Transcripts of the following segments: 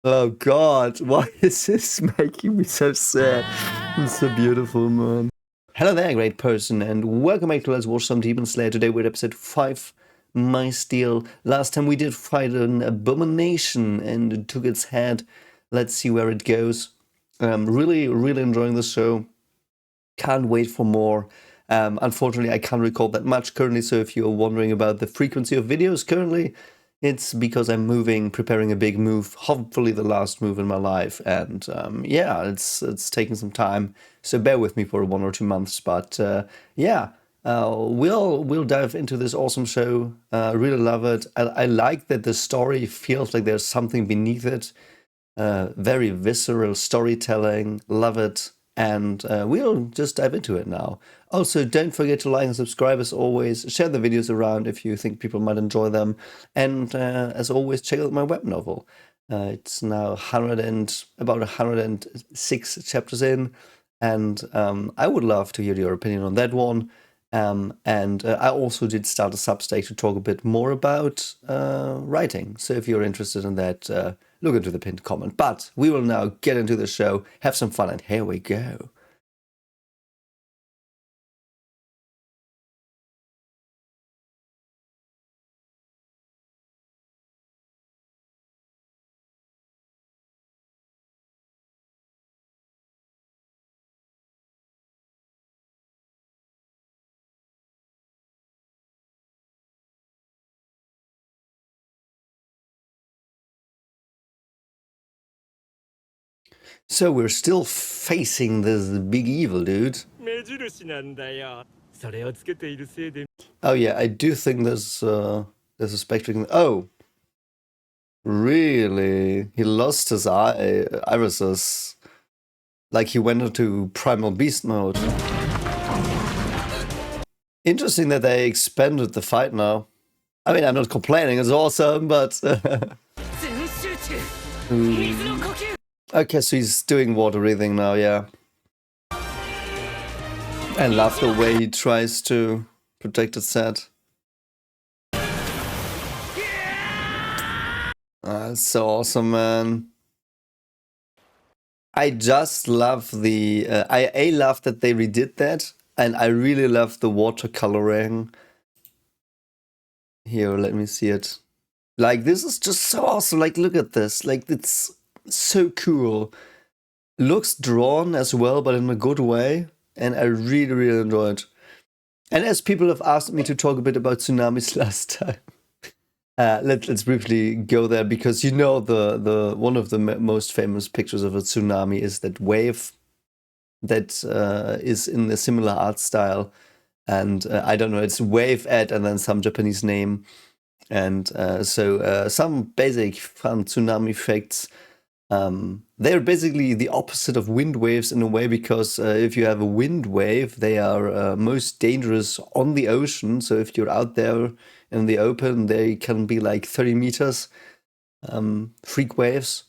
Oh God, why is this making me so sad? It's so beautiful, man. Hello there, great person, and welcome back to Let's Watch Some Demon Slayer. Today we're at episode 5, My Steel. Last time we did fight an abomination and it took its head. Let's see where it goes. Really enjoying the show. Can't wait for more. Unfortunately, I can't record that much currently, so if you're wondering about the frequency of videos currently, it's because I'm moving, preparing a big move, hopefully the last move in my life, and yeah, it's taking some time, so bear with me for 1 or 2 months, but yeah, we'll dive into this awesome show. Really love it. I like that the story feels like there's something beneath it. Very visceral storytelling, love it, and we'll just dive into it now. Also, don't forget to like and subscribe as always, share the videos around if you think people might enjoy them, and as always, check out my web novel. It's now about 106 chapters in, and I would love to hear your opinion on that one. And I also did start a Substack to talk a bit more about writing, so if you're interested in that, look into the pinned comment. But we will now get into the show, have some fun, and here we go. So we're still facing this big evil dude. Oh yeah, I do think there's a spectrum. Oh, really? He lost his irises. Like he went into primal beast mode. Interesting that they expanded the fight now. I mean, I'm not complaining, it's awesome, but... Okay, so he's doing water breathing now, yeah. I love the way he tries to protect his set. That's so awesome, man. I just love the... I love that they redid that, and I really love the watercoloring. Here, let me see it. Like, this is just so awesome. Like, look at this. Like, it's so cool. Looks drawn as well, but in a good way. And I really enjoy it. And as people have asked me to talk a bit about tsunamis last time, let's briefly go there, because you know the one of the most famous pictures of a tsunami is that wave that is in a similar art style. And I don't know, it's wave at and then some Japanese name. And so some basic fun tsunami facts. They're basically the opposite of wind waves in a way, because if you have a wind wave, they are most dangerous on the ocean. So if you're out there in the open, they can be like 30 meters, freak waves.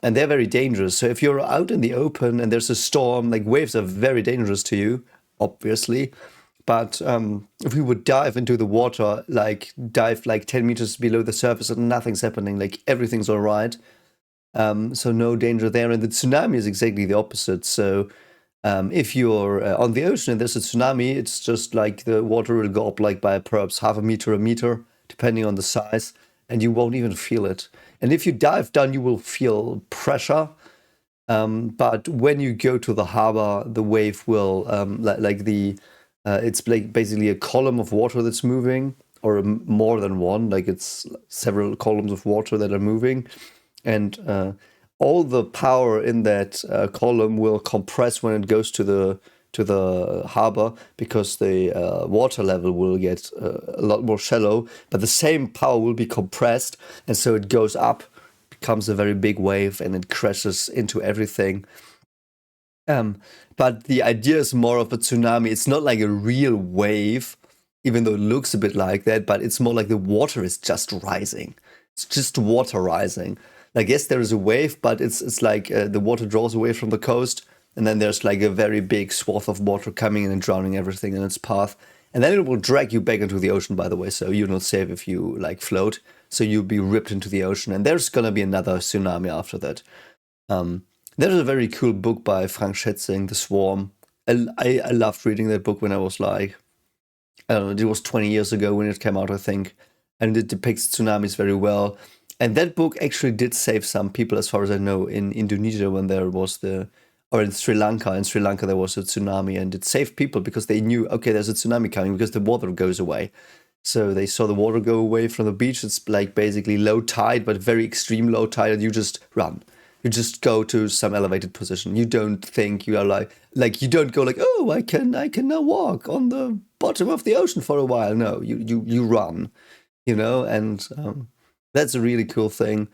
And they're very dangerous. So if you're out in the open and there's a storm, like waves are very dangerous to you, obviously. But if we would dive into the water, dive like 10 meters below the surface and nothing's happening, like everything's all right. So no danger there. And the tsunami is exactly the opposite. So if you're on the ocean and there's a tsunami, it's just like the water will go up like by perhaps half a meter, depending on the size, and you won't even feel it. And if you dive down, you will feel pressure. But when you go to the harbor, the wave will, it's basically a column of water that's moving, or more than one, like it's several columns of water that are moving. And all the power in that column will compress when it goes to the harbor, because the water level will get a lot more shallow, but the same power will be compressed, and so it goes up, becomes a very big wave, and it crashes into everything. But the idea is more of a tsunami. It's not like a real wave, even though it looks a bit like that, but it's more like the water is just rising. It's just water rising. Like, yes, there is a wave, but it's like the water draws away from the coast, and then there's like a very big swath of water coming in and drowning everything in its path. And then it will drag you back into the ocean, by the way, so you're not safe if you like float. so you'll be ripped into the ocean, and there's gonna be another tsunami after that. There's a very cool book by Frank Schätzing, The Swarm. I loved reading that book when I was like, I don't know, it was 20 years ago when it came out, I think, and it depicts tsunamis very well. And that book actually did save some people, as far as I know, in Indonesia when there was or in Sri Lanka. In Sri Lanka, there was a tsunami, and it saved people because they knew, okay, there's a tsunami coming because the water goes away. So they saw the water go away from the beach. It's like basically low tide, but very extreme low tide, and you just run. You just go to some elevated position. You don't think you are like you don't go like, oh, I can now walk on the bottom of the ocean for a while. No, you run, and that's a really cool thing.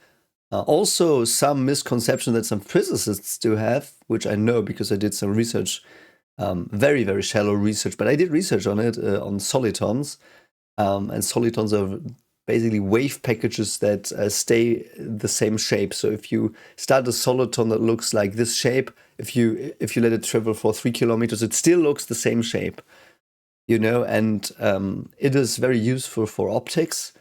Also, some misconception that some physicists do have, which I know because I did some research, very, very shallow research, but I did research on it, on solitons. And solitons are basically wave packages that stay the same shape. So if you start a soliton that looks like this shape, if you let it travel for 3 kilometers, it still looks the same shape, and it is very useful for optics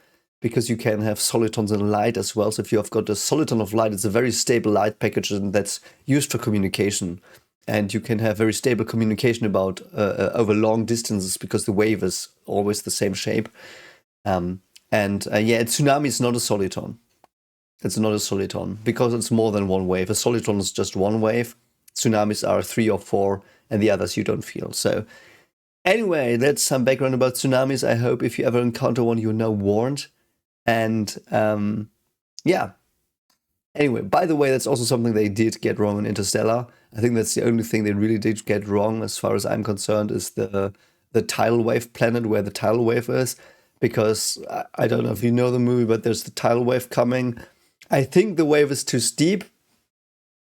because you can have solitons in light as well. So if you have got a soliton of light, it's a very stable light package, and that's used for communication. And you can have very stable communication about over long distances because the wave is always the same shape. A tsunami is not a soliton. It's not a soliton because it's more than one wave. A soliton is just one wave. Tsunamis are 3 or 4, and the others you don't feel. So anyway, that's some background about tsunamis. I hope if you ever encounter one, you're now warned. And Anyway, by the way, that's also something they did get wrong in Interstellar. I think that's the only thing they really did get wrong, as far as I'm concerned, is the tidal wave planet where the tidal wave is. Because I don't know if you know the movie, but there's the tidal wave coming. I think the wave is too steep,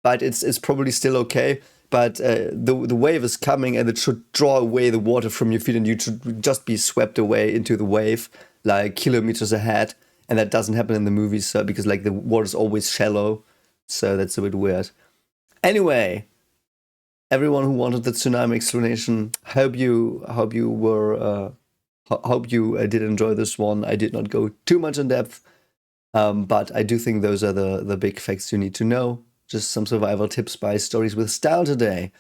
but it's probably still okay. But the wave is coming, and it should draw away the water from your feet, and you should just be swept away into the wave, like kilometers ahead. And that doesn't happen in the movies, so because like the water is always shallow, so that's a bit weird. Anyway, everyone who wanted the tsunami explanation, hope you did enjoy this one. I did not go too much in depth, but I do think those are the big facts you need to know. Just some survival tips by Stories with Style today.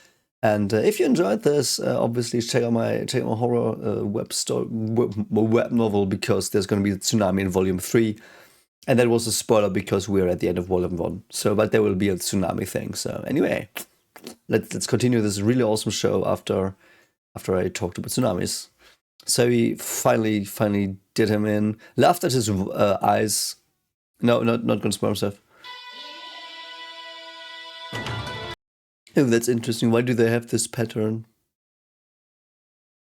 And if you enjoyed this, obviously check out my horror web novel, because there's going to be a tsunami in volume 3. And that was a spoiler because we're at the end of volume 1. So, but there will be a tsunami thing. So anyway, let's continue this really awesome show after I talked about tsunamis. So he finally did him in. Laughed at his eyes. No, not gonna spoil himself. Oh, that's interesting. Why do they have this pattern?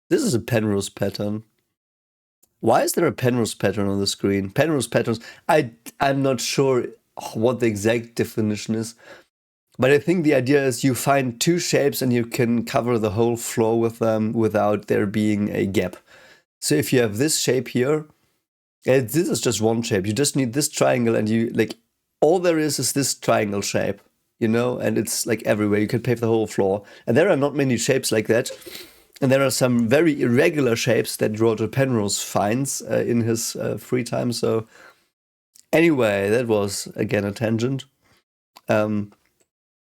This is a Penrose pattern. Why is there a Penrose pattern on the screen? Penrose patterns, I'm not sure what the exact definition is, but I think the idea is you find 2 shapes and you can cover the whole floor with them without there being a gap. So if you have this shape here, this is just one shape. You just need this triangle, and you like all there is this triangle shape. And it's like everywhere. You can pave the whole floor. And there are not many shapes like that. And there are some very irregular shapes that Roger Penrose finds in his free time. So anyway, that was, again, a tangent. I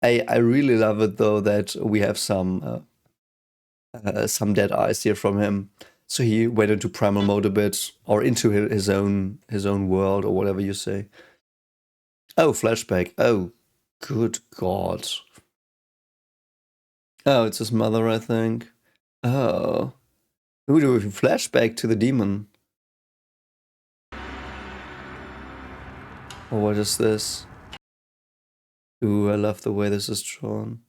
really love it, though, that we have some dead eyes here from him. So he went into primal mode a bit, or into his own world, or whatever you say. Oh, flashback. Oh. Good God. Oh, it's his mother, I think. Oh. We do a flashback to the demon. Or what is this? Ooh, I love the way this is drawn.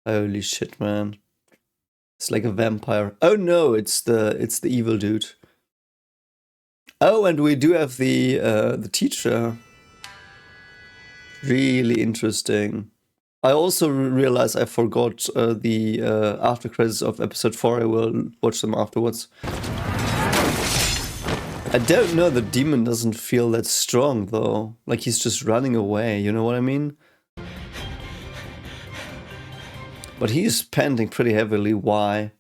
Holy shit, man. It's like a vampire. Oh no, it's the evil dude. Oh, and we do have the teacher. Really interesting. I also realized I forgot the after credits of episode 4. I will watch them afterwards. I don't know, the demon doesn't feel that strong though. Like he's just running away, you know what I mean? But he's panting pretty heavily. Why?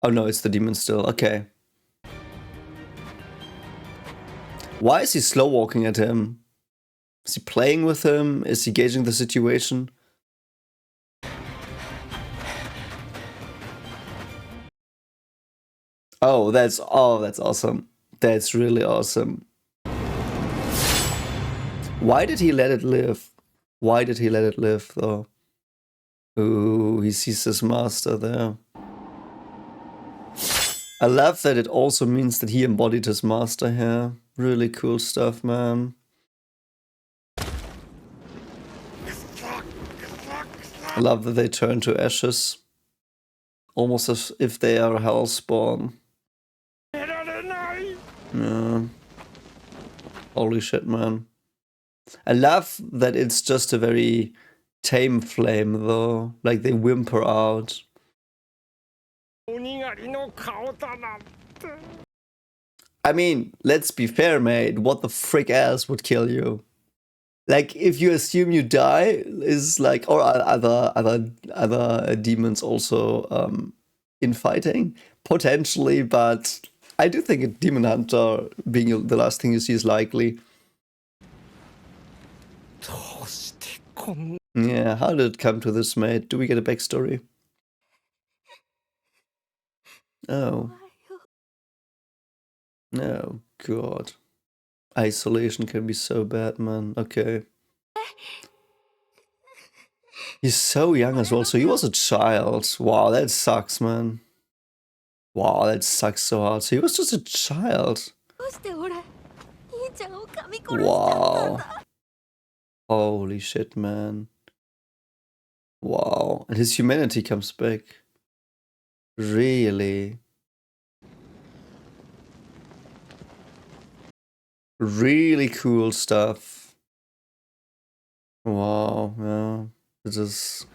Oh no, it's the demon still. Okay. Why is he slow walking at him? Is he playing with him? Is he gauging the situation? Oh, that's awesome. That's really awesome. Why did he let it live? Why did he let it live, though? Ooh, he sees his master there. I love that it also means that he embodied his master here. Really cool stuff, man. I love that they turn to ashes. Almost as if they are hellspawn. Yeah. Holy shit, man. I love that it's just a very tame flame, though. Like, they whimper out. I mean, let's be fair, mate. What the frick else would kill you? Like, if you assume you die, is like, or other demons also infighting? Potentially, but I do think a demon hunter being the last thing you see is likely. Yeah, how did it come to this, mate? Do we get a backstory? Oh. No, God. Isolation can be so bad, man. Okay. He's so young as well, so he was a child. Wow, that sucks, man. Wow, that sucks so hard. So he was just a child. Wow. Holy shit, man. Wow. And his humanity comes back. Really? Really cool stuff. Wow, yeah. It is...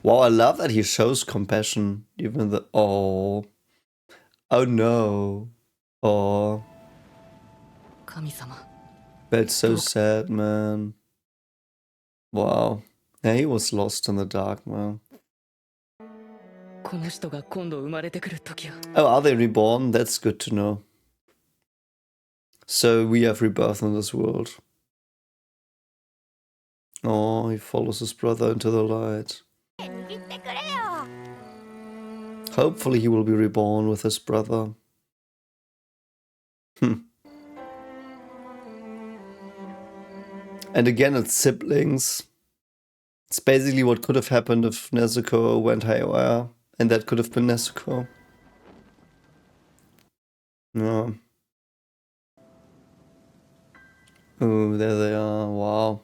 Wow, I love that he shows compassion. Even the... Oh. Oh no. Oh. That's so sad, man. Wow. Yeah, he was lost in the dark, man. Oh, are they reborn? That's good to know. So we have rebirth in this world. Oh, he follows his brother into the light. Hopefully he will be reborn with his brother. And again, it's siblings. It's basically what could have happened if Nezuko went haywire. And that could have been Nezuko. Yeah. Oh, there they are. Wow.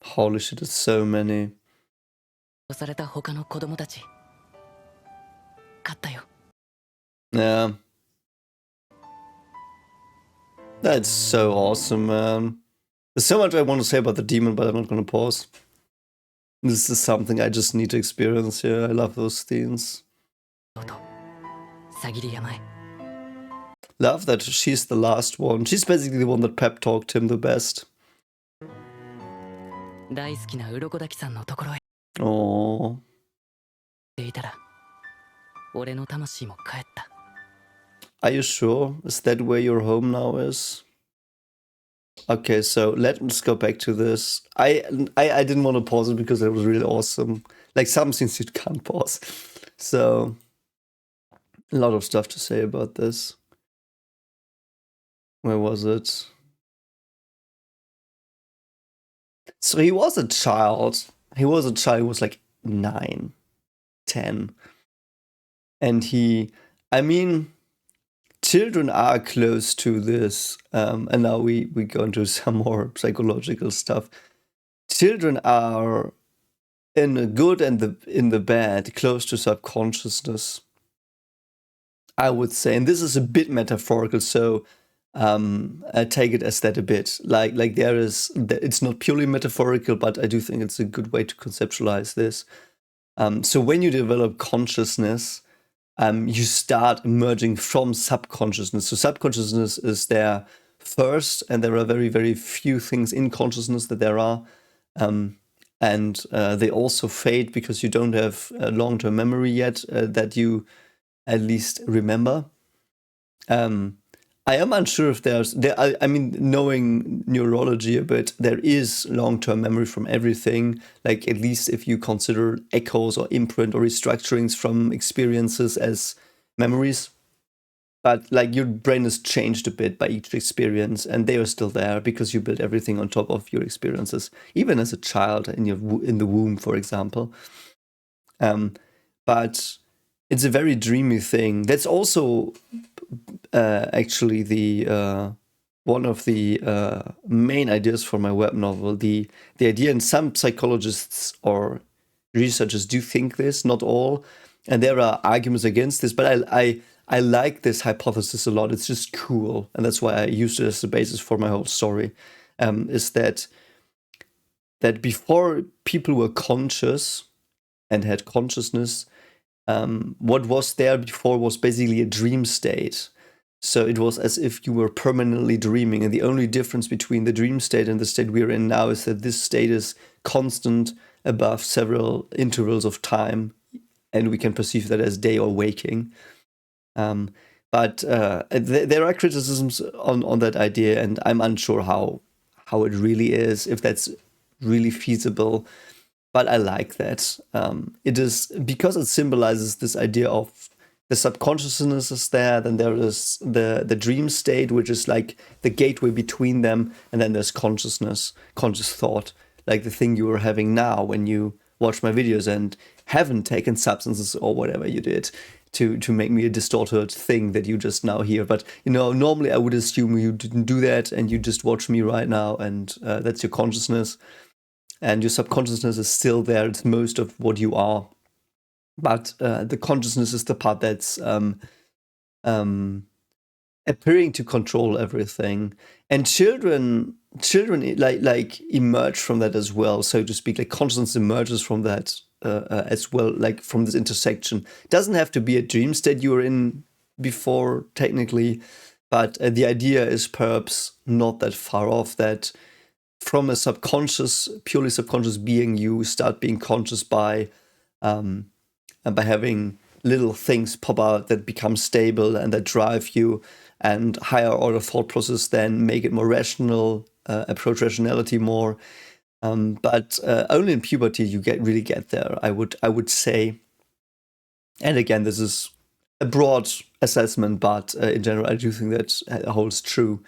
Holy shit, it's so many. Yeah. That's so awesome, man. There's so much I want to say about the demon, but I'm not gonna pause. This is something I just need to experience here. I love those scenes. Love that she's the last one. She's basically the one that pep talked him the best. Oh. Are you sure? Is that where your home now is? Okay, so let's go back to this. I didn't want to pause it because it was really awesome. Like some scenes you can't pause. So a lot of stuff to say about this. Where was it? So he was a child. He was a child. He was like 9, 10. And I mean, children are close to this. And now we go into some more psychological stuff. Children are, in the good and in the bad, close to subconsciousness, I would say. And this is a bit metaphorical, so I take it as that a bit. Like it's not purely metaphorical, but I do think it's a good way to conceptualize this. So when you develop consciousness, you start emerging from subconsciousness. So subconsciousness is there first, and there are very, very few things in consciousness that there are. And they also fade because you don't have long-term memory yet that you at least remember. I am unsure if I mean, knowing neurology a bit, there is long-term memory from everything, like at least if you consider echoes or imprint or restructurings from experiences as memories. But like your brain is changed a bit by each experience, and they are still there because you build everything on top of your experiences, even as a child in the womb, for example. But it's a very dreamy thing. That's also actually the one of the main ideas for my web novel. The idea, and some psychologists or researchers do think this, not all, and there are arguments against this, but I like this hypothesis a lot. It's just cool, and that's why I used it as the basis for my whole story. Is that before people were conscious and had consciousness, what was there before was basically a dream state. So it was as if you were permanently dreaming, and the only difference between the dream state and the state we're in now is that this state is constant above several intervals of time, and we can perceive that as day or waking. But there are criticisms on that idea, and I'm unsure how it really is, if that's really feasible. But I like that. It is because it symbolizes this idea of the subconsciousness is there, then there is the dream state, which is like the gateway between them, and then there's consciousness, conscious thought, like the thing you are having now when you watch my videos and haven't taken substances or whatever you did to make me a distorted thing that you just now hear. But normally I would assume you didn't do that and you just watch me right now, and that's your consciousness. And your subconsciousness is still there. It's most of what you are. But the consciousness is the part that's appearing to control everything. And children like emerge from that as well, so to speak. Like consciousness emerges from that as well, like from this intersection. It doesn't have to be a dream state you were in before, technically. But the idea is perhaps not that far off, that from a purely subconscious being, you start being conscious by having little things pop out that become stable and that drive you, and higher order thought process then make it more rational, approach rationality more. But only in puberty you really get there, I would say. And again, this is a broad assessment, but in general, I do think that holds true.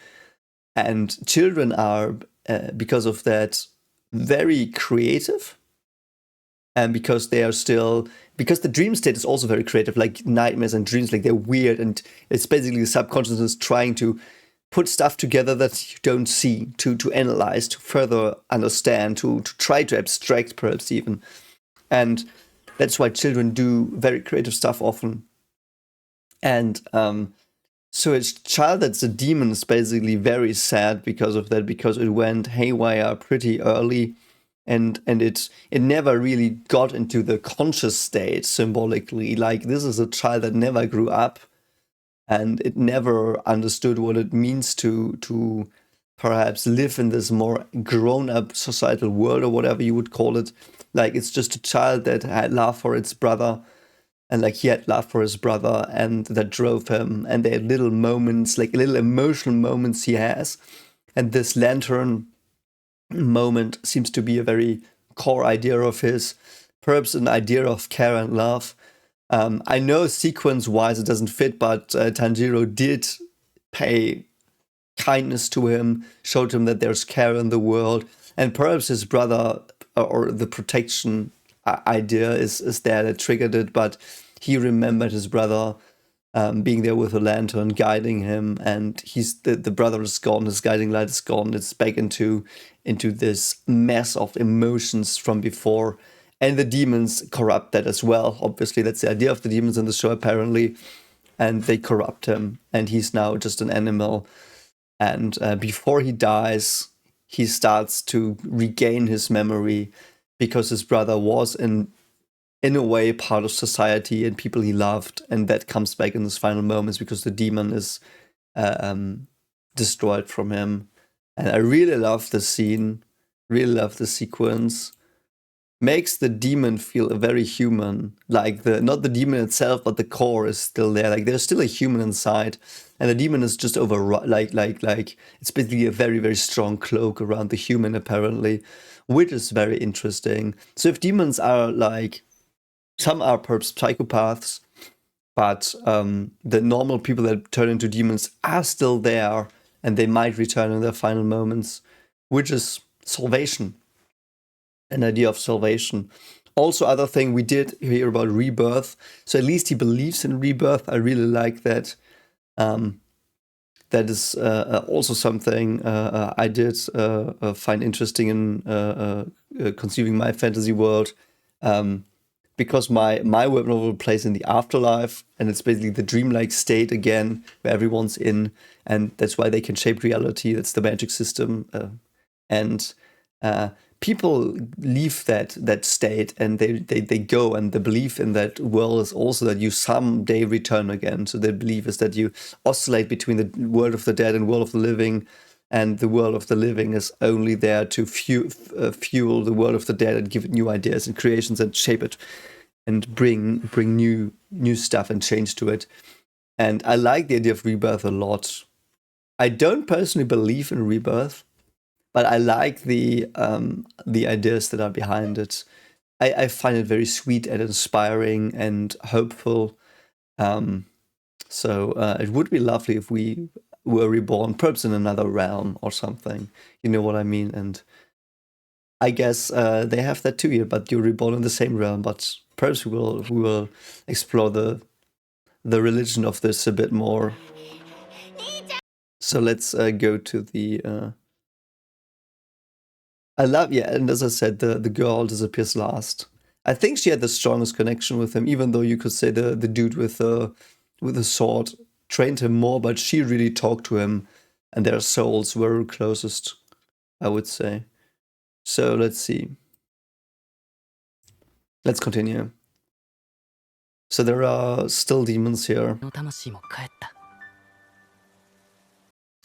And children are, because of that, very creative, and because the dream state is also very creative, like nightmares and dreams, like they're weird, and it's basically the subconsciousness trying to put stuff together that you don't see, to analyze, to further understand, to try to abstract, perhaps even. And that's why children do very creative stuff often. And so a child that's a demon is basically very sad because of that, because it went haywire pretty early, and it never really got into the conscious state symbolically. Like, this is a child that never grew up, and it never understood what it means to perhaps live in this more grown-up societal world, or whatever you would call it. Like, it's just a child that had love for its brother, and like he had love for his brother, and that drove him. And there are little moments, like little emotional moments he has. And this lantern moment seems to be a very core idea of his, perhaps an idea of care and love. I know sequence-wise it doesn't fit, but Tanjiro did pay kindness to him, showed him that there's care in the world, and perhaps his brother, or the protection idea is there that triggered it, but he remembered his brother being there with a lantern, guiding him, and the brother is gone, his guiding light is gone. It's back into this mess of emotions from before, and the demons corrupt that as well. Obviously, that's the idea of the demons in the show, apparently, and they corrupt him, and he's now just an animal. And before he dies, he starts to regain his memory, because his brother was in a way part of society and people he loved, and that comes back in his final moments because the demon is destroyed from him. And I really love the scene, really love the sequence. makes the demon feel very human. Like not the demon itself, but the core is still there. Like there's still a human inside, and the demon is just over like it's basically a very, very strong cloak around the human apparently, which is very interesting. So if demons are like, some are perhaps psychopaths, but the normal people that turn into demons are still there, and they might return in their final moments, which is salvation. An idea of salvation. Also, other thing we did hear about rebirth. So at least he believes in rebirth. I really like that. That is also something I did find interesting in conceiving my fantasy world. Because my web novel plays in the afterlife, and it's basically the dreamlike state again, where everyone's in, and that's why they can shape reality. That's the magic system. And people leave that state, and they go, and the belief in that world is also that you someday return again. So the belief is that you oscillate between the world of the dead and world of the living, and the world of the living is only there to fuel the world of the dead and give it new ideas and creations and shape it and bring new stuff and change to it. And I like the idea of rebirth a lot. I don't personally believe in rebirth, but I like the ideas that are behind it. I find it very sweet and inspiring and hopeful. So it would be lovely if we were reborn, perhaps in another realm or something. You know what I mean? And I guess they have that too here, but you're reborn in the same realm. But perhaps we will explore the religion of this a bit more. So let's go to the. I love, yeah, and as I said, the girl disappears last. I think she had the strongest connection with him, even though you could say the dude with the sword trained him more, but she really talked to him, and their souls were closest, I would say. So let's see. Let's continue. So there are still demons here.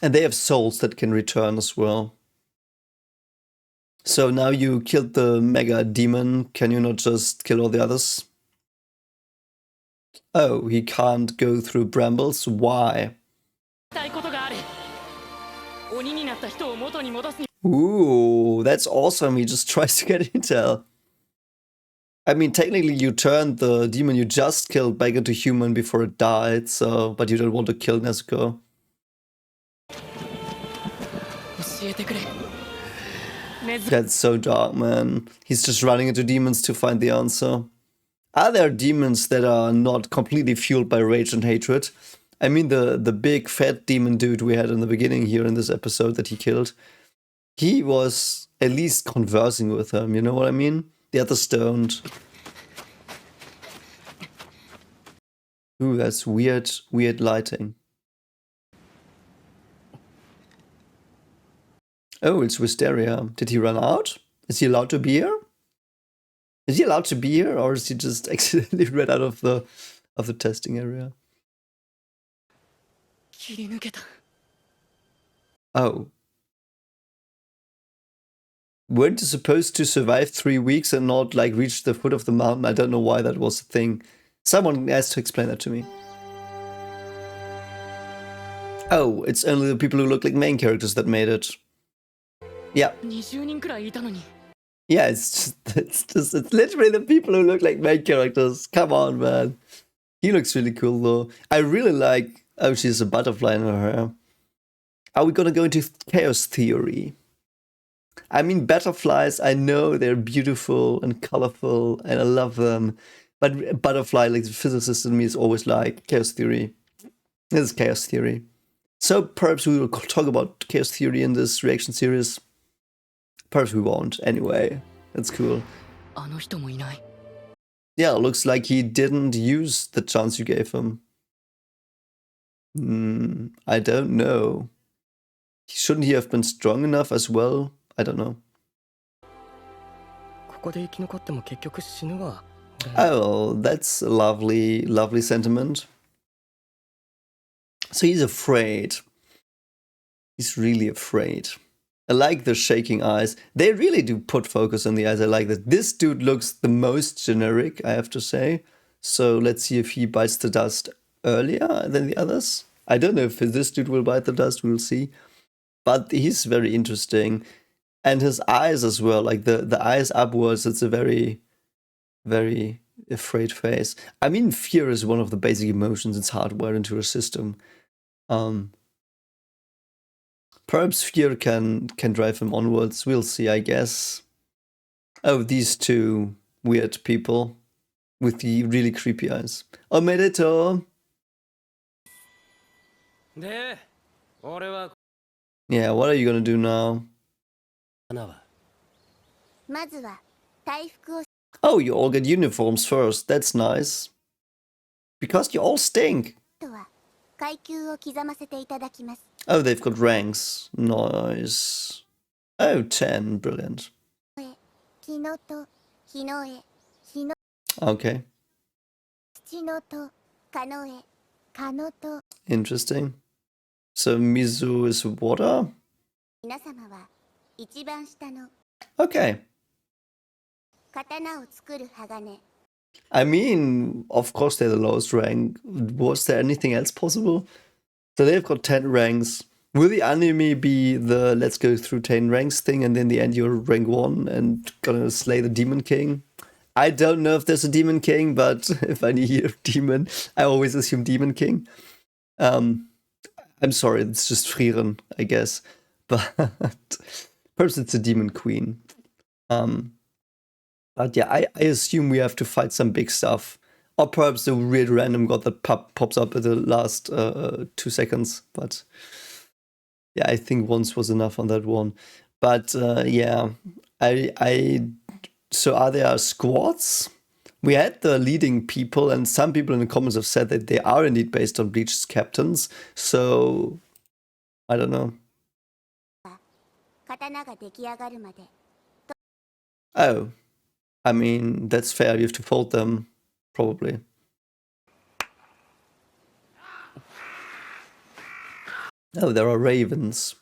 And they have souls that can return as well. So now you killed the mega demon, can you not just kill all the others? Oh, he can't go through brambles? Why? Ooh, that's awesome. He just tries to get intel. I mean, technically you turned the demon you just killed back into human before it died, so, but you don't want to kill Nezuko. That's so dark, man. He's just running into demons to find the answer. Are there demons that are not completely fueled by rage and hatred? I mean, the big fat demon dude we had in the beginning here in this episode that he killed, he was at least conversing with him, you know what I mean? The others don't. Ooh, that's weird lighting. Oh, it's Wisteria. Did he run out? Is he allowed to be here? Is he allowed to be here, or is he just accidentally ran out of the testing area? Oh. Weren't you supposed to survive 3 weeks and not like reach the foot of the mountain? I don't know why that was a thing. Someone has to explain that to me. Oh, it's only the people who look like main characters that made it. Yeah. Yeah, it's literally the people who look like main characters. Come on, man. He looks really cool though. I really like, oh, she's a butterfly in her hair. Are we gonna go into chaos theory? I mean, butterflies, I know they're beautiful and colorful and I love them. But butterfly, like the physicist in me, is always like chaos theory. This is chaos theory. So perhaps we will talk about chaos theory in this reaction series. Perhaps we won't. Anyway, that's cool. Yeah, looks like he didn't use the chance you gave him. I don't know. Shouldn't he have been strong enough as well? I don't know. Oh, that's a lovely sentiment. So he's afraid. He's really afraid. I like the shaking eyes. They really do put focus on the eyes. I like that. This dude looks the most generic, I have to say. So let's see if he bites the dust earlier than the others. I don't know if this dude will bite the dust. We'll see. But he's very interesting. And his eyes as well. Like the eyes upwards. It's a very, very afraid face. I mean, fear is one of the basic emotions. It's hardwired into a system. Perhaps fear can drive him onwards. We'll see, I guess. Oh, these two weird people with the really creepy eyes. Omedeto! Yeah, what are you gonna do now? Oh, you all get uniforms first. That's nice. Because you all stink. Oh, they've got ranks. Nice. Oh, 10. Brilliant. Okay. Interesting. So Mizu is water? Okay. I mean, of course they're the lowest rank. Was there anything else possible? So they've got 10 ranks. Will the anime be the let's go through 10 ranks thing and in the end you're rank 1 and gonna slay the Demon King? I don't know if there's a Demon King, but if I hear Demon, I always assume Demon King. I'm sorry, it's just Frieren, I guess. But perhaps it's a Demon Queen. But yeah, I assume we have to fight some big stuff. Or perhaps the weird random god that pops up at the last 2 seconds. But yeah, I think once was enough on that one. But yeah, so are there squads? We had the leading people, and some people in the comments have said that they are indeed based on Bleach's captains. So I don't know. Oh, I mean, that's fair. You have to fold them, probably. Oh, there are ravens.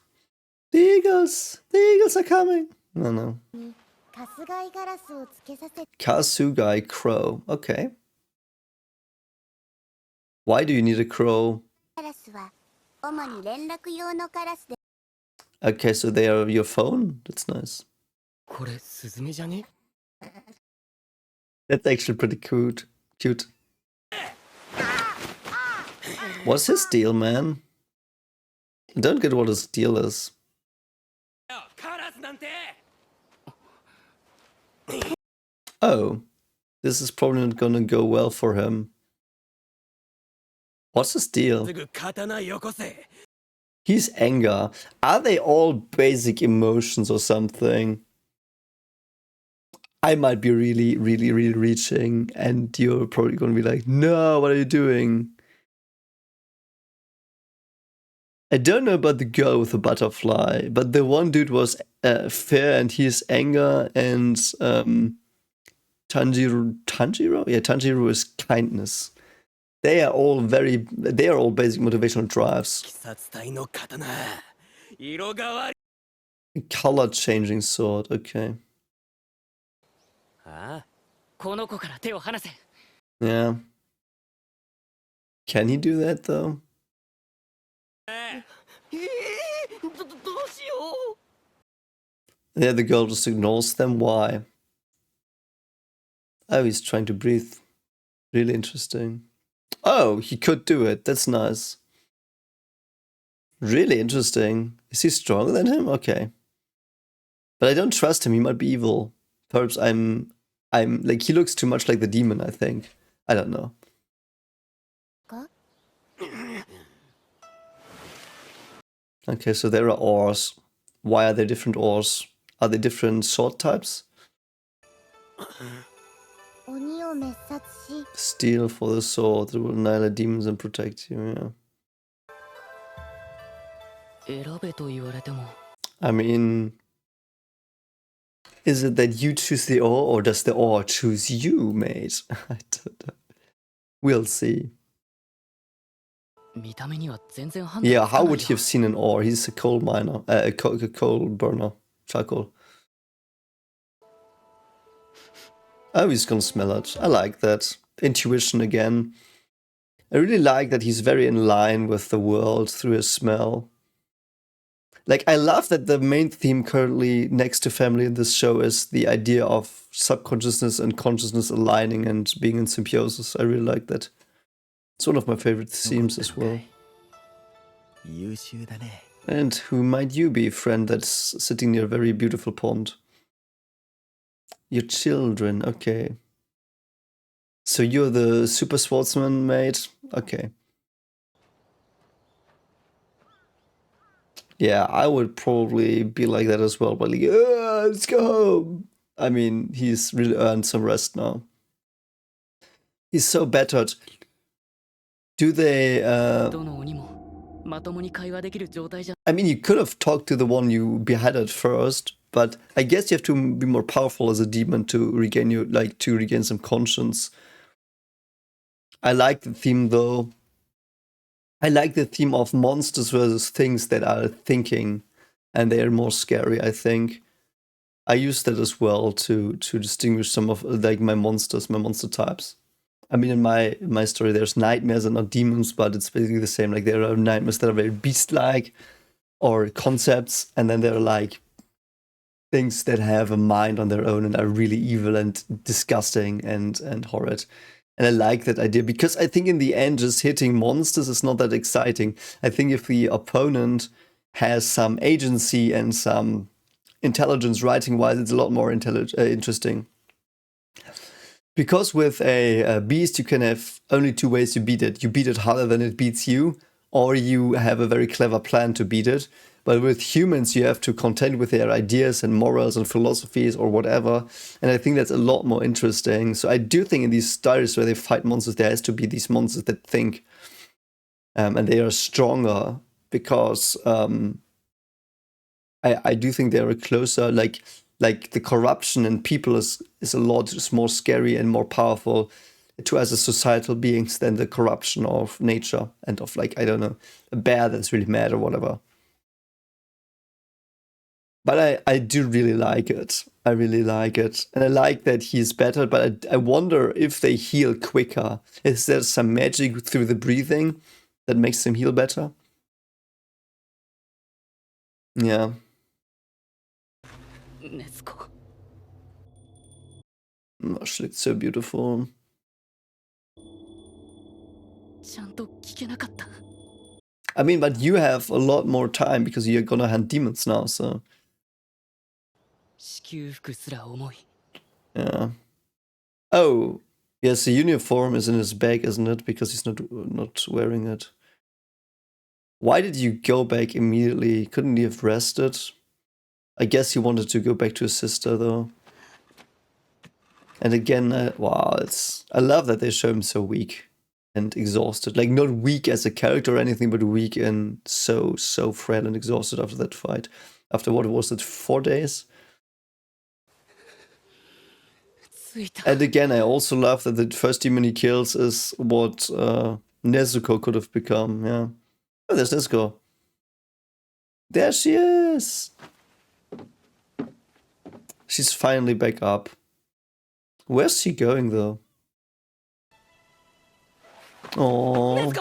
The eagles! The eagles are coming! No, no. Kasugai crow. Okay. Why do you need a crow? Okay, so they are your phone? That's nice. That's actually pretty cute. What's his deal, man? I don't get what his deal is. Oh, this is probably not gonna go well for him. What's his deal? He's anger. Are they all basic emotions or something? I might be really, really, really reaching, and you're probably gonna be like, no, what are you doing? I don't know about the girl with the butterfly, but the one dude was fair and he's anger, and Tanjiro? Yeah, Tanjiro is kindness. They are all basic motivational drives. Color changing sword, okay. Yeah. Can he do that though? Yeah, the girl just ignores them. Why? Oh, he's trying to breathe. Really interesting. Oh, he could do it. That's nice. Really interesting. Is he stronger than him? Okay. But I don't trust him. He might be evil. Perhaps I'm like, he looks too much like the demon, I think. I don't know. Okay, so there are ores. Why are there different ores? Are they different sword types? Steel for the sword. It will annihilate demons and protect you, yeah. I mean, is it that you choose the ore, or does the ore choose you, mate? I don't know. We'll see. Yeah, how would he have seen an ore? He's a coal miner, a coal burner, charcoal. Oh, he's gonna smell it. I like that. Intuition again. I really like that he's very in line with the world through his smell. Like, I love that the main theme currently next to family in this show is the idea of subconsciousness and consciousness aligning and being in symbiosis. I really like that. It's one of my favorite themes as well. And who might you be, friend that's sitting near a very beautiful pond? Your children, okay. So you're the super sportsman, mate? Okay. Yeah, I would probably be like that as well, but like, let's go home. I mean, he's really earned some rest now. He's so battered. Do they, I mean, you could have talked to the one you beheaded first, but I guess you have to be more powerful as a demon to regain to regain some conscience. I like the theme though. I like the theme of monsters versus things that are thinking, and they are more scary, I think. I use that as well to distinguish some of like my monster types. I mean, in my story, there's nightmares and not demons, but it's basically the same. Like there are nightmares that are very beast-like or concepts, and then there are like things that have a mind on their own and are really evil and disgusting and horrid. And I like that idea because I think in the end, just hitting monsters is not that exciting. I think if the opponent has some agency and some intelligence writing-wise, it's a lot more interesting. Because with a beast, you can have only two ways to beat it. You beat it harder than it beats you, or you have a very clever plan to beat it. But with humans, you have to contend with their ideas and morals and philosophies or whatever. And I think that's a lot more interesting. So I do think in these stories where they fight monsters, there has to be these monsters that think. And they are stronger because I do think they are closer. Like the corruption in people is a lot more scary and more powerful to us as societal beings than the corruption of nature and of like, I don't know, a bear that's really mad or whatever. But I do really like it. I really like it. And I like that he's better, but I wonder if they heal quicker. Is there some magic through the breathing that makes him heal better? Yeah. Oh, she looked so beautiful. I mean, but you have a lot more time because you're gonna hunt demons now, so. Yeah. Oh, yes, the uniform is in his bag, isn't it? Because he's not wearing it. Why did you go back immediately? Couldn't he have rested? I guess he wanted to go back to his sister, though. And again, wow, I love that they show him so weak and exhausted. Like, not weak as a character or anything, but weak and so frail and exhausted after that fight. After what was it, 4 days? And again, I also love that the first demon he kills is what Nezuko could have become, yeah. Oh, there's Nezuko. There she is! She's finally back up. Where's she going, though? Oh.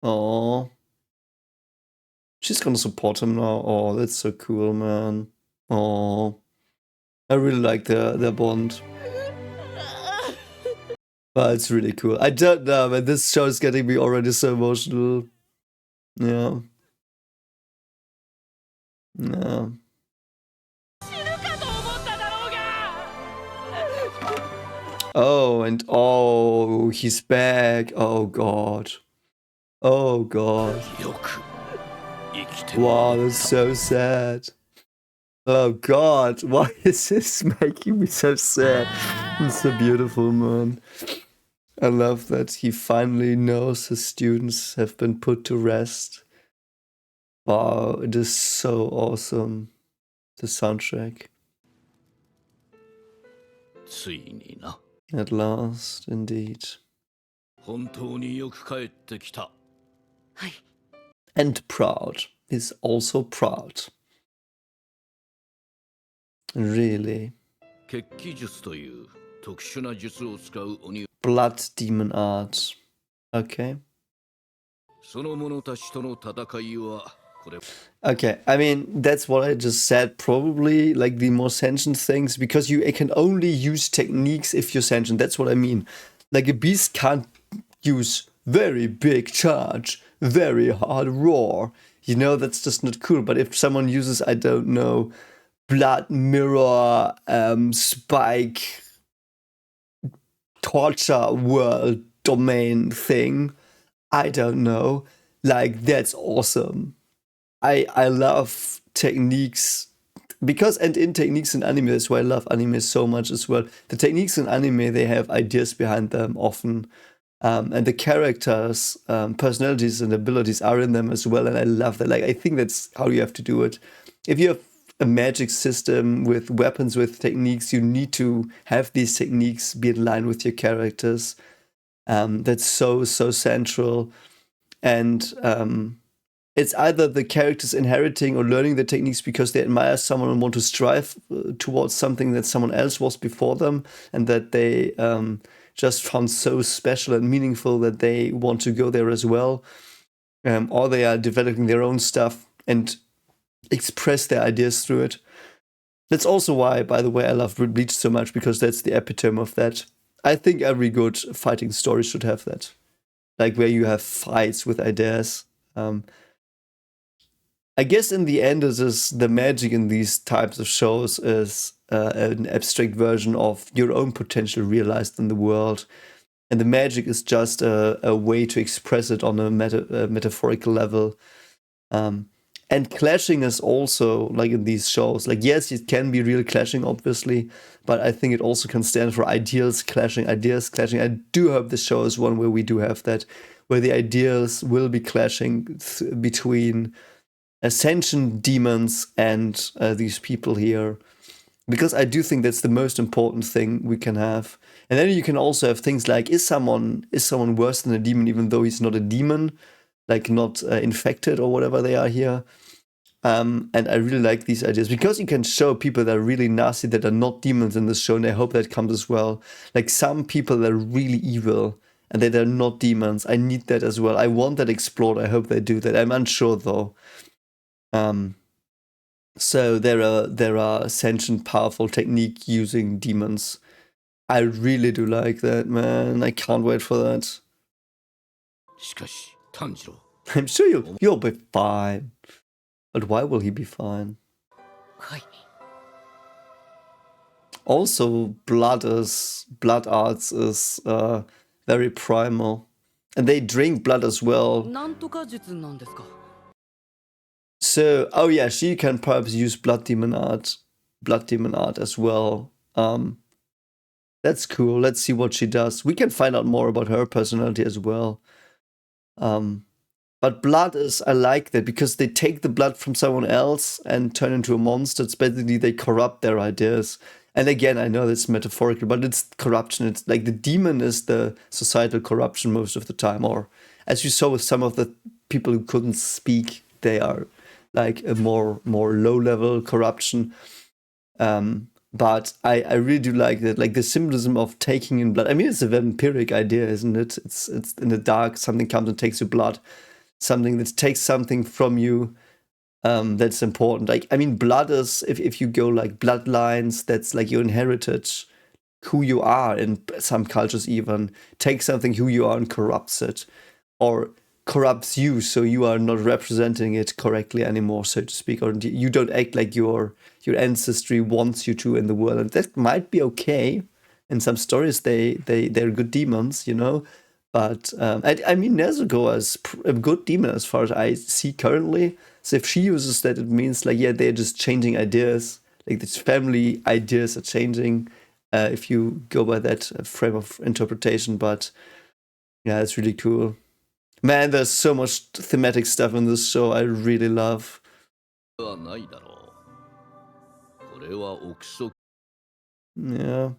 Oh. She's gonna support him now. Oh, that's so cool, man. Oh. I really like their bond. But it's really cool. I don't know, man. This show is getting me already so emotional. Yeah. Yeah. Oh, and oh, he's back. Oh, God. Oh, God. Wow, that's so sad. Oh, God. Why is this making me so sad? It's so beautiful, man. I love that he finally knows his students have been put to rest. Wow, it is so awesome. The soundtrack. At last, indeed. And proud. He's also proud. Really. Blood demon art. Okay. Okay, I mean, that's what I just said, probably, like the more sentient things, because you can only use techniques if you're sentient, that's what I mean. Like a beast can't use very big charge, very hard roar, you know, that's just not cool. But if someone uses, I don't know, blood mirror, spike, torture world domain thing, I don't know, like that's awesome. I love techniques because, and in techniques in anime, that's why I love anime so much as well. The techniques in anime, they have ideas behind them often, and the characters, personalities and abilities are in them as well, and I love that. Like, I think that's how you have to do it. If you have a magic system with weapons, with techniques, you need to have these techniques be in line with your characters. That's so central, and it's either the characters inheriting or learning the techniques because they admire someone and want to strive towards something that someone else was before them, and that they just found so special and meaningful that they want to go there as well. Or they are developing their own stuff and express their ideas through it. That's also why, by the way, I love Bleach so much, because that's the epitome of that. I think every good fighting story should have that. Like, where you have fights with ideas. I guess in the end, the magic in these types of shows is an abstract version of your own potential realized in the world. And the magic is just a way to express it on a metaphorical level. And clashing is also, like in these shows, like, yes, it can be real clashing, obviously, but I think it also can stand for ideas clashing. I do hope this show is one where we do have that, where the ideas will be clashing between ascension demons and these people here, because I do think that's the most important thing we can have. And then you can also have things like, is someone worse than a demon even though he's not a demon, like not infected or whatever they are here. And I really like these ideas because you can show people that are really nasty that are not demons in this show, and I hope that comes as well. Like some people that are really evil and that are not demons. I need that as well. I want that explored. I hope they do that. I'm unsure though. So there are sentient, powerful technique using demons. I really do like that, man. I can't wait for that. I'm sure you'll be fine. But why will he be fine? Also, blood arts is very primal. And they drink blood as well. So, oh yeah, she can perhaps use blood demon art as well. That's cool. Let's see what she does. We can find out more about her personality as well. But blood is, I like that because they take the blood from someone else and turn into a monster. It's basically they corrupt their ideas. And again, I know that's metaphorical, but it's corruption. It's like the demon is the societal corruption most of the time. Or as you saw with some of the people who couldn't speak, they are like a more low-level corruption. But I really do like that, like the symbolism of taking in blood. I mean, it's a vampiric idea, isn't it? It's in the dark, something comes and takes your blood. Something that takes something from you, that's important. Like, I mean, blood is, if you go like bloodlines, that's like your inherited, who you are in some cultures even, takes something who you are and corrupts it. Or corrupts you, so you are not representing it correctly anymore, so to speak, or you don't act like your ancestry wants you to in the world. And that might be okay. In some stories, they're good demons, you know. But I mean, Nezuko is a good demon as far as I see currently. So if she uses that, it means like, yeah, they're just changing ideas. Like this family ideas are changing, if you go by that frame of interpretation. But yeah, it's really cool. Man, there's so much thematic stuff in this show I really love. Yeah.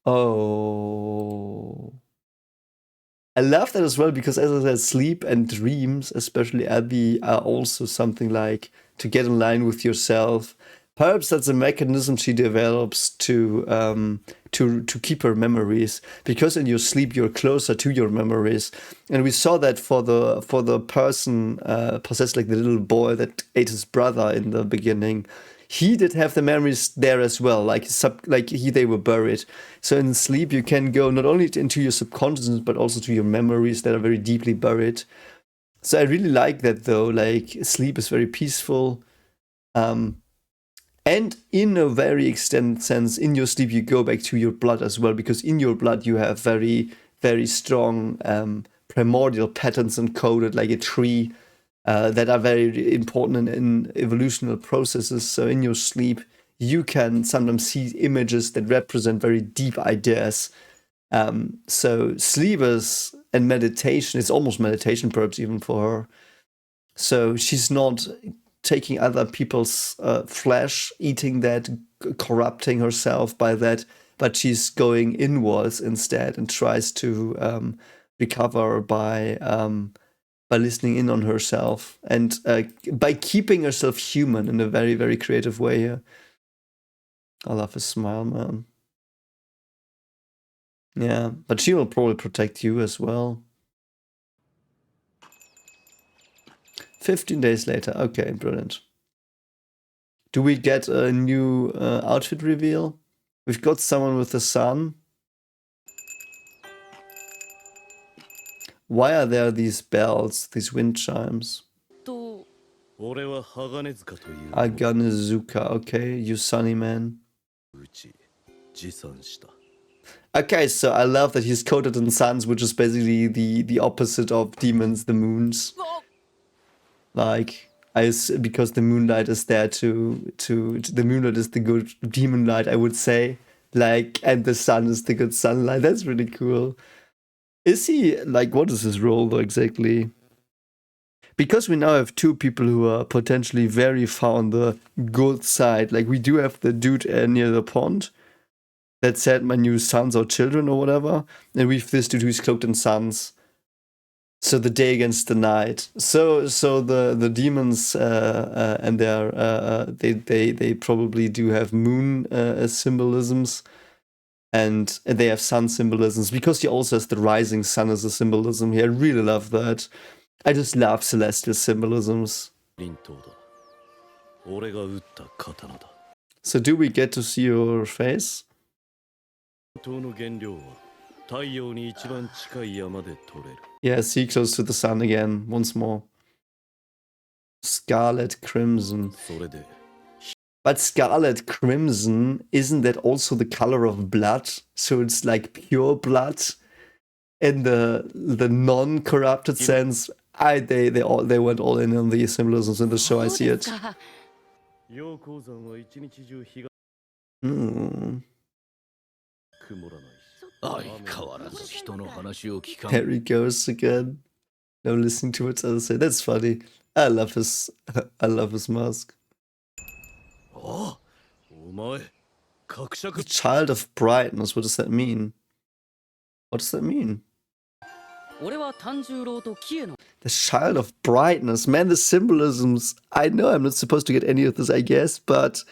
Oh. I love that as well because, as I said, sleep and dreams, especially Abby, are also something like to get in line with yourself. Perhaps that's a mechanism she develops to keep her memories, because in your sleep you're closer to your memories, and we saw that for the person possessed, like the little boy that ate his brother in the beginning. He did have the memories there as well, they were buried. So in sleep, you can go not only into your subconscious, but also to your memories that are very deeply buried. So I really like that, though. Like, sleep is very peaceful. And in a very extended sense, in your sleep, you go back to your blood as well, because in your blood, you have very, very strong primordial patterns encoded, like a tree, that are very important in evolutionary processes. So in your sleep, you can sometimes see images that represent very deep ideas. So sleep is, and meditation, it's almost meditation perhaps even for her. So she's not taking other people's flesh, eating that, corrupting herself by that, but she's going inwards instead and tries to recover by listening in on herself and by keeping herself human in a very, very creative way here. I love his smile, man. Yeah, but she will probably protect you as well. 15 days later. Okay, brilliant. Do we get a new outfit reveal? We've got someone with the sun. Why are there these bells, these wind chimes? Aganezuka, okay, you sunny man. Okay, so I love that he's coded in suns, which is basically the opposite of demons, the moons. Like, because the moonlight is there to the moonlight is the good demon light, I would say. Like, and the sun is the good sunlight. That's really cool. Is he, like, what is his role though exactly? Because we now have two people who are potentially very far on the good side. Like, we do have the dude near the pond that said, my new sons or children or whatever. And we've this dude who's cloaked in suns. So the day against the night. So the demons and they probably do have moon symbolisms. And they have sun symbolisms, because he also has the rising sun as a symbolism here. I really love that. I just love celestial symbolisms. So do we get to see your face? Yeah, see close to the sun again, once more. Scarlet Crimson. But Scarlet Crimson, isn't that also the color of blood? So it's like pure blood in the non-corrupted sense. They went all in on the symbolisms in the show. I see it. There he goes again. No listening to what others say. That's funny. I love his mask. The child of brightness, what does that mean? What does that mean? The child of brightness. Man, the symbolisms. I know I'm not supposed to get any of this, I guess, but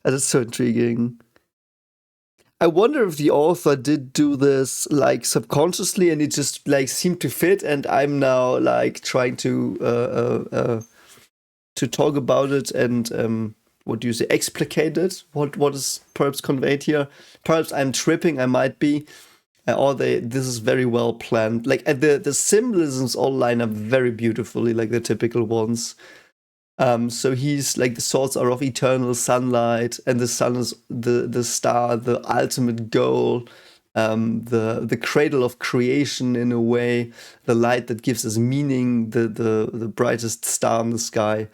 that's so intriguing. I wonder if the author did do this like subconsciously and it just like seemed to fit, and I'm now like trying to talk about it and what do you say, explicate it? What is perhaps conveyed here? Perhaps I'm tripping, I might be. This is very well planned. Like the symbolisms all line up very beautifully, like the typical ones. So he's like, the swords are of eternal sunlight, and the sun is the star, the ultimate goal, the cradle of creation in a way, the light that gives us meaning, the brightest star in the sky.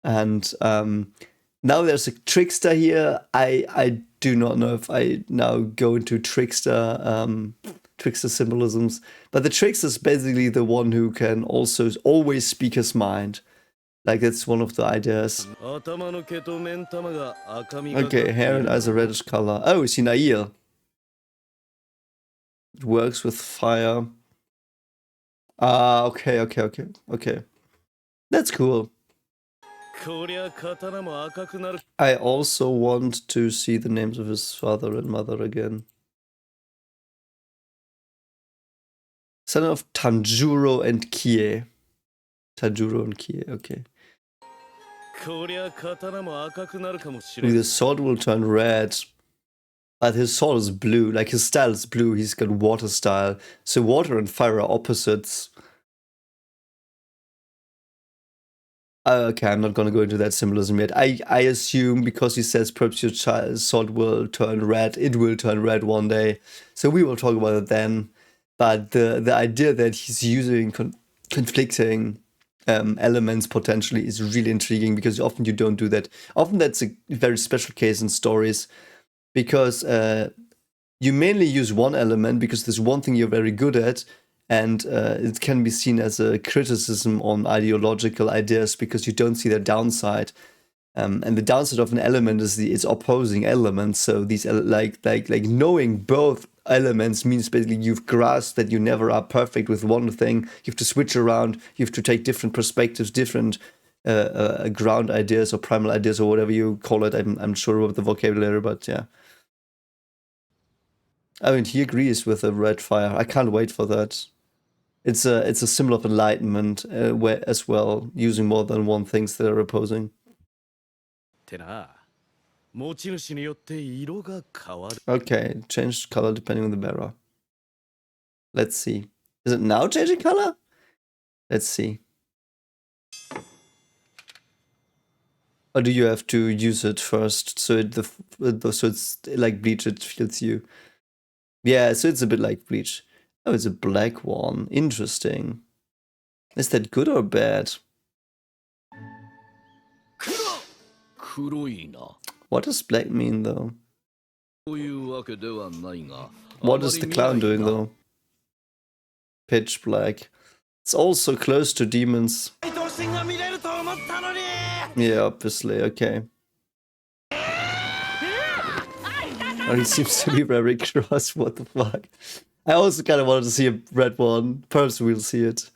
And now there's a trickster here. I do not know if I now go into trickster symbolisms, but the trickster is basically the one who can also always speak his mind. Like, that's one of the ideas. Okay, hair and eyes are reddish color. Oh, is he Nair? It works with fire. Ah, okay. That's cool. I also want to see the names of his father and mother again. Son of Tanjiro and Kie. Tanjiro and Kie, okay. The sword will turn red. But his sword is blue, like his style is blue, he's got water style. So water and fire are opposites. Okay, I'm not gonna go into that symbolism yet. I assume because he says perhaps your sword will turn red, it will turn red one day. So we will talk about it then. But the idea that he's using conflicting elements potentially is really intriguing because often you don't do that. Often that's a very special case in stories because you mainly use one element because there's one thing you're very good at, and it can be seen as a criticism on ideological ideas because you don't see their downside. And the downside of an element is its opposing elements. So these like knowing both elements means basically you've grasped that you never are perfect with one thing. You have to switch around. You have to take different perspectives, different ground ideas or primal ideas or whatever you call it. I'm sure of the vocabulary, but yeah. I mean, he agrees with the red fire. I can't wait for that. It's a symbol of enlightenment as well, using more than one things that are opposing. Okay, changed color depending on the bearer. Let's see. Is it now changing color? Let's see. Or do you have to use it first so so it's like Bleach, it feels you? Yeah, so it's a bit like Bleach. Oh, it's a black one. Interesting. Is that good or bad? What does black mean, though? What is the clown doing, though? Pitch black. It's also close to demons. Yeah, obviously, okay. Oh, he seems to be very cross, what the fuck? I also kind of wanted to see a red one. Perhaps we'll see it.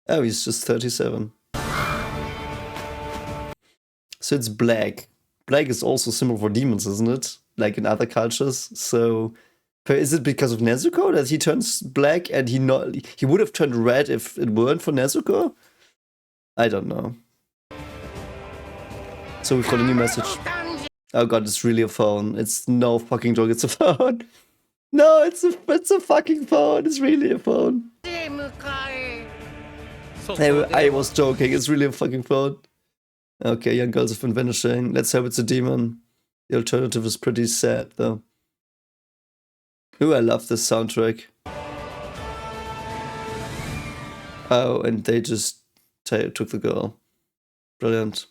Oh, he's just 37. So it's black. Black is also symbol for demons, isn't it? Like in other cultures. So is it because of Nezuko that he turns black and he would have turned red if it weren't for Nezuko? I don't know. So we've got a new message. Oh god, it's really a phone. It's no fucking joke, it's a phone. No, it's a fucking phone. It's really a phone. Hey, I was joking. It's really a fucking phone. Okay, young girls have been vanishing. Let's hope it's a demon. The alternative is pretty sad, though. Ooh, I love this soundtrack. Oh, and they just took the girl. Brilliant.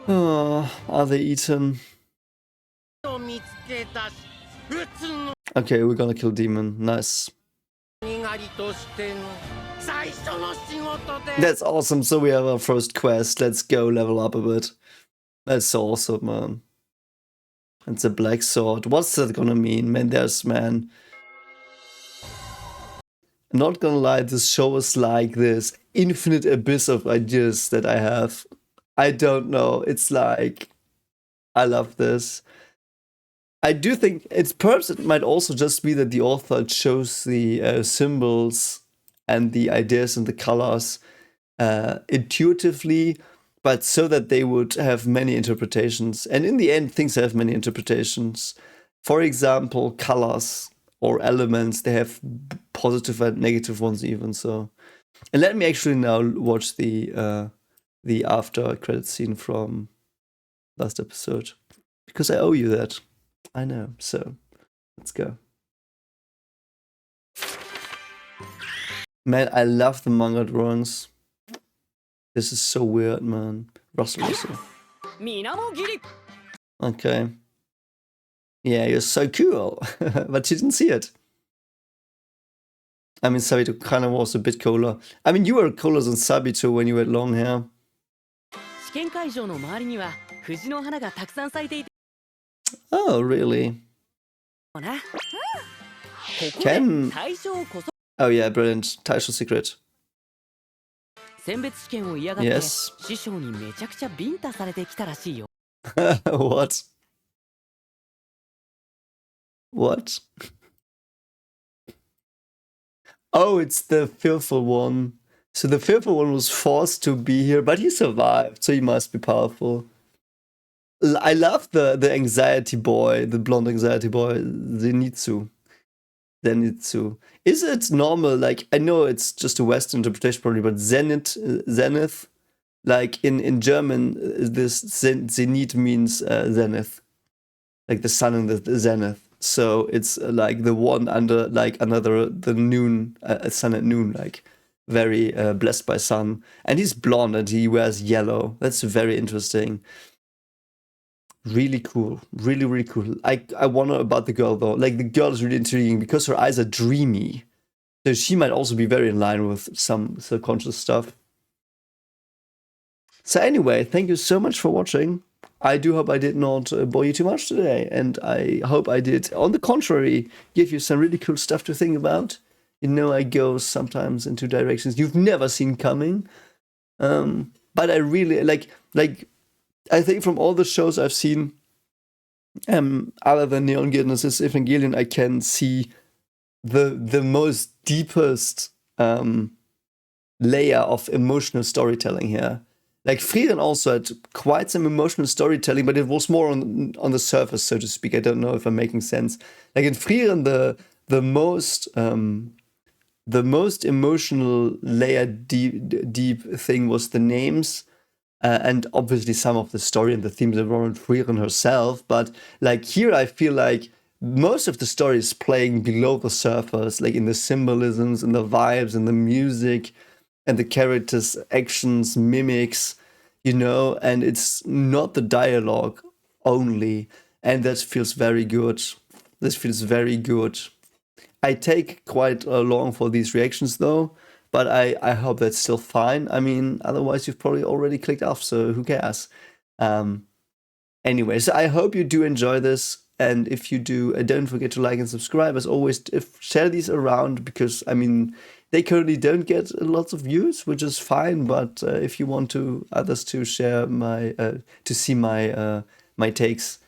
Oh, are they eaten? Okay, we're gonna kill demon. Nice. That's awesome. So we have our first quest. Let's go level up a bit. That's so awesome, man. It's a black sword. What's that gonna mean? Man, I'm not gonna lie, this show is like this infinite abyss of ideas that I have. I don't know. It's like, I love this. I do think perhaps it might also just be that the author chose the symbols and the ideas and the colors intuitively, but so that they would have many interpretations. And in the end, things have many interpretations. For example, colors or elements, they have positive and negative ones even. So, and let me actually now watch the after credit scene from last episode because I owe you that. I know. So, let's go. Man, I love the manga drawings. This is so weird, man. Russell. Okay. Yeah, you're so cool. But you didn't see it. I mean, Sabito kind of was a bit cooler. I mean, you were cooler than Sabito when you had long hair. Oh, really? Ken. Oh yeah, brilliant. Taisho secret. Yes. What? What? Oh, it's the fearful one. So the fearful one was forced to be here, but he survived, so he must be powerful. I love the anxiety boy, the blonde anxiety boy, Zenitsu. Is it normal? Like, I know it's just a Western interpretation probably, but Zenith, like in German, this Zenith means zenith, like the sun in the zenith. So it's like the one under the noon, sun at noon, like very blessed by sun. And he's blonde and he wears yellow. That's very interesting. Really cool. Really, really cool. I wonder about the girl though. Like the girl is really intriguing because her eyes are dreamy. So she might also be very in line with some subconscious stuff. So anyway, thank you so much for watching. I do hope I did not bore you too much today, and I hope I did, on the contrary, give you some really cool stuff to think about. You know, I go sometimes into directions you've never seen coming, but I really like. I think from all the shows I've seen, other than Neon Genesis Evangelion, I can see the most deepest layer of emotional storytelling here. Like Frieren also had quite some emotional storytelling, but it was more on the surface, so to speak. I don't know if I'm making sense. Like in Frieren, the most emotional layer deep thing was the names, and obviously some of the story and the themes of Lauren Frieren herself. But like here, I feel like most of the story is playing below the surface, like in the symbolisms and the vibes and the music and the characters' actions, mimics, you know, and it's not the dialogue only. And that feels very good. This feels very good. I take quite long for these reactions though, but I hope that's still fine. I mean, otherwise you've probably already clicked off, so who cares? Anyway, so I hope you do enjoy this. And if you do, don't forget to like and subscribe. As always, share these around because, I mean, they currently don't get lots of views, which is fine. But if you want others to share to see my takes,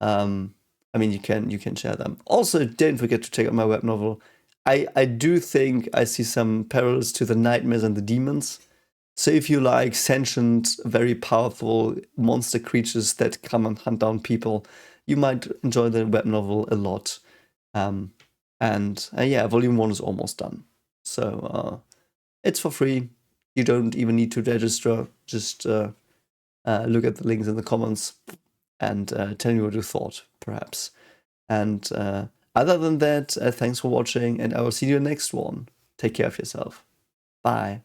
I mean, you can share them. Also, don't forget to check out my web novel. I do think I see some parallels to the nightmares and the demons. So if you like sentient, very powerful monster creatures that come and hunt down people, you might enjoy the web novel a lot. Yeah, volume 1 is almost done. So it's for free. You don't even need to register. Just look at the links in the comments and tell me what you thought, perhaps. And other than that, thanks for watching, and I will see you in the next one. Take care of yourself. Bye.